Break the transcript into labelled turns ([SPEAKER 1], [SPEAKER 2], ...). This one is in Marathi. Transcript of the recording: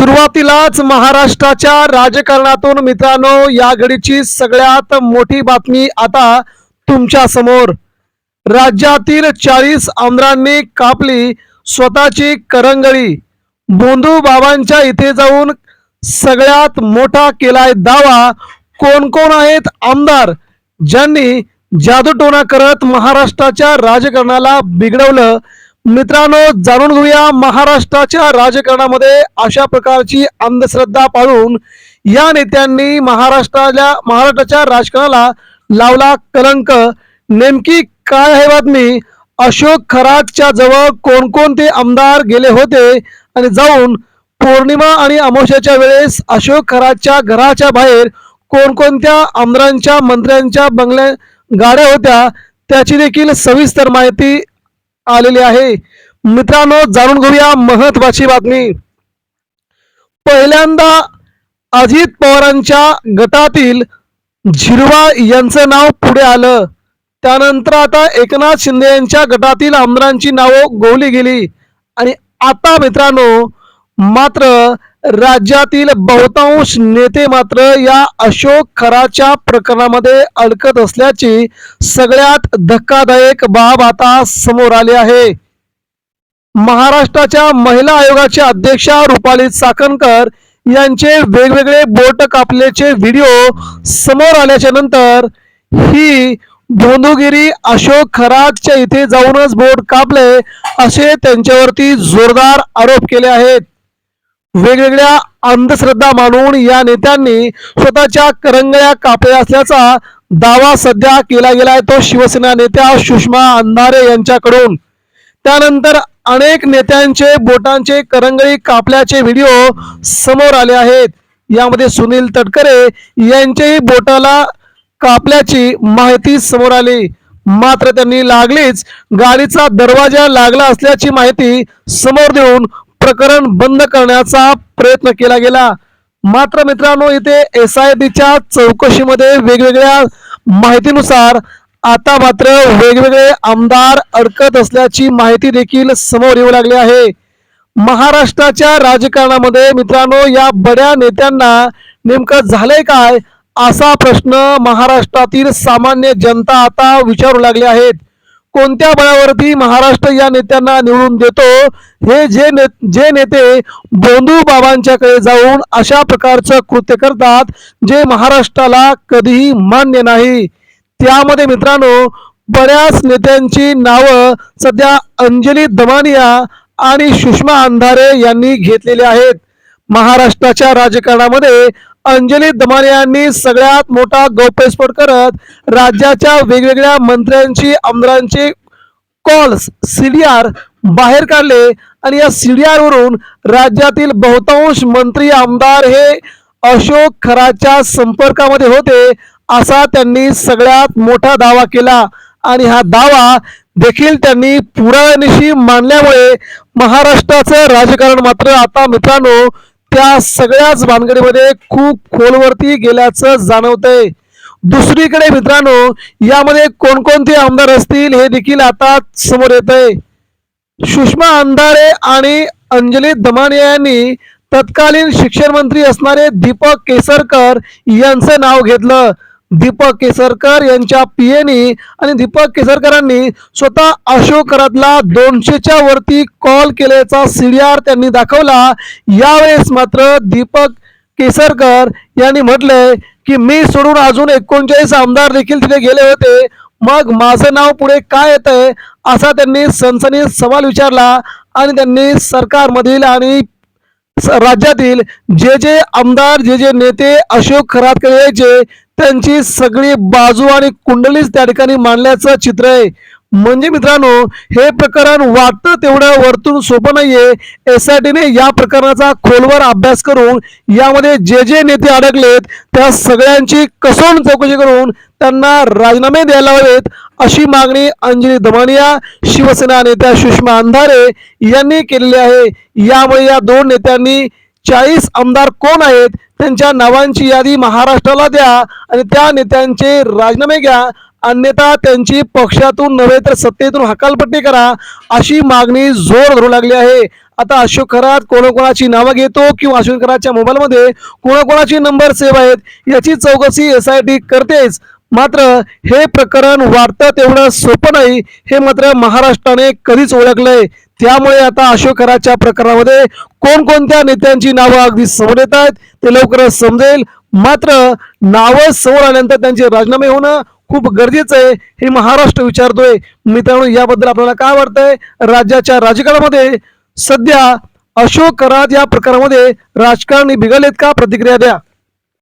[SPEAKER 1] सुरुवातीलाच महाराष्ट्राच्या राजकारणातून मित्रांनो या घडीची सगळ्यात मोठी बातमी आता तुमच्या समोर. राज्यातील 40 आमदारांनी कापली स्वतःची करंगळी. बोंधू बाबांच्या इथे जाऊन सगळ्यात मोठा केलाय दावा. कोण कोण आहेत आमदार ज्यांनी जादूटोणा करत महाराष्ट्राच्या राजकारणाला बिघडवलं? मित्रांनो, जाणून घेऊया महाराष्ट्राच्या राजकारणामध्ये अशा प्रकारची अंधश्रद्धा पाळून या नेत्यांनी महाराष्ट्राच्या राजकारणाला लावला कलंक. नेमकी काय आहे बातमी? अशोक खरातच्या जवळ कोणकोणते आमदार गेले होते आणि जाऊन पौर्णिमा आणि अमावस्येच्या वेळेस अशोक खरातच्या घराच्या बाहेर कोणकोणत्या आमदारांच्या मंत्र्यांच्या बंगल्या गाड्या होत्या त्याची देखील सविस्तर माहिती आलेली आहे. मित्रांनो, जाणून घेऊया महत्वाची बातमी. पहिल्यांदा अजित पवारांच्या गटातील झिरवा यांचं नाव पुढे आलं. त्यानंतर आता एकनाथ शिंदे यांच्या गटातील आमदारांची नावं गोवली गेली आणि आता मित्रांनो मात्र राज्यातील बहुतांश नेते मात्र या अशोक खराच्या प्रकरणामध्ये अडकत असल्याची सगळ्यात धक्कादायक बाब आता समोर आली आहे. महाराष्ट्राच्या महिला आयोगाच्या अध्यक्षा रुपाली चाकणकर यांचे वेगवेगळे बोट कापल्याचे व्हिडिओ समोर आल्याच्या नंतर ही भोंदूगिरी अशोक खरातच्या इथे जाऊनच बोट कापले असे त्यांच्यावरती जोरदार आरोप केले आहेत. वेगवेगळ्या अंधश्रद्धा मानून या नेत्यांनी स्वतःच्या करंगळ्या कापल्या असल्याचा दावा सध्या केला गेलाय तो शिवसेना नेत्या सुषमा अंधारे यांच्याकडून. त्यानंतर अनेक नेत्यांचे बोटांचे करंगळी कापल्याचे व्हिडिओ समोर आले आहेत. यामध्ये सुनील तटकरे यांच्याही बोटाला कापल्याची माहिती समोर आली. मात्र त्यांनी लागलीच गाडीचा दरवाजा लागला असल्याची माहिती समोर देऊन प्रकरण बंद करण्याचा प्रयत्न केला गेला. मात्र मित्रांनो, इथे SITच्या चौकशीमध्ये वेगवेगळ्या माहितीनुसार आता मात्र वेगवेगळे आमदार अडकत असल्याची माहिती देखील समोर येऊ लागली आहे. महाराष्ट्राच्या राजकारणामध्ये मित्रांनो या बड्या नेत्यांना नेमकं झालंय काय असा प्रश्न महाराष्ट्रातील सामान्य जनता आता विचारू लागले आहेत. कोणत्या बळावरती महाराष्ट्र या नेत्यांना निवडून देतो? हे जे नेते बोंधू बाबांच्याकडे जाऊन अशा प्रकारचं कृत्य करतात जे महाराष्ट्राला कधीही मान्य नाही. त्यामध्ये मित्रांनो बऱ्याच नेत्यांची नावं सध्या अंजली दमानिया आणि सुषमा अंधारे यांनी घेतलेली आहेत. महाराष्ट्राच्या राजकारणामध्ये अंजली दमानिया यांनी सगळ्यात मोठा गौप्यस्फोट करत राज्याच्या वेगवेगळ्या मंत्र्यांची आमदारांची कॉल्स CDR बाहेर काढले आणि या CDR वरून राज्यातील बहुतांश मंत्री आमदार हे अशोक खराच्या संपर्कामध्ये होते असा त्यांनी सगळ्यात मोठा दावा केला आणि हा दावा देखील त्यांनी पुराव्यानिशी मांडल्यामुळे महाराष्ट्राचं राजकारण मात्र आता मित्रांनो त्या सगळ्याच भानगडीमध्ये खूप खोलवरती गेल्याचं जाणवतंय. दुसरीकडे मित्रांनो यामध्ये कोणकोणते आमदार असतील हे देखील आता समोर येतंय. सुषमा अंधारे आणि अंजली दमानिया यांनी तत्कालीन शिक्षण मंत्री असणारे दीपक केसरकर यांचं नाव घेतलं. दीपक केसरकर यांच्या PAनी आणि दीपक केसरकरांनी स्वतः अशोक खरातला 200च्या वरती कॉल केल्याचा CDR त्यांनी दाखवला. यावेळेस मात्र दीपक केसरकर यांनी म्हटलंय की मी सोडून अजून 39 आमदार देखील तिथे गेले होते, मग माझं नाव पुढे काय येतंय असा त्यांनी सनसनीत सवाल विचारला आणि त्यांनी सरकारमधील आणि राज्यातील जे आमदार जे नेते अशोक खरातकडे यायचे त्यांची सगळी बाजू आणि कुंडलीच त्या ठिकाणी मांडल्याचं चित्र आहे. म्हणजे मित्रांनो हे प्रकरण वाटतं तेवढं वरतून सोपं नाहीये. SITने या प्रकरणाचा खोलवर अभ्यास करून यामध्ये जे नेते अडकलेत त्या सगळ्यांची कसून चौकशी करून त्यांना राजीनामे द्यायला हवेत अशी मागणी अंजली दमानिया शिवसेना नेत्या सुषमा अंधारे यांनी केलेली आहे. यामुळे या दोन नेत्यांनी 40 आमदार कोण आहेत त्यांच्या नावांची यादी महाराष्ट्राला द्या आणि त्या नेत्यांचे राजीनामे घ्या अन्यथा त्यांची पक्षातून नव्हे तर सत्तेतून हकालपट्टी करा अशी मागणी जोर धरू लागली आहे. आता अशोक खरात कोणाकोणाची नावं घेतो किंवा अशोक खरातच्या मोबाईलमध्ये कोणाकोणाची नंबर सेव्ह आहेत याची चौकशी SIT करतेच. मात्र हे प्रकरण वाटतं तेवढं सोपं नाही हे मात्र महाराष्ट्राने कधीच ओळखलंय. त्यामुळे आता अशोक खरातच्या प्रकरणामध्ये कोणकोणत्या नेत्यांची नावं अगदी समोर येत आहेत ते लवकरच समजेल. मात्र नावं समोर आल्यानंतर त्यांचे राजीनामे होणं खूप गरजेचं आहे हे महाराष्ट्र विचारतोय. मित्रांनो, याबद्दल आपल्याला काय वाटतंय? राज्याच्या राजकारणामध्ये सध्या अशोक खरात या प्रकरणामध्ये राजकारणी बिघडलेत का? प्रतिक्रिया द्या.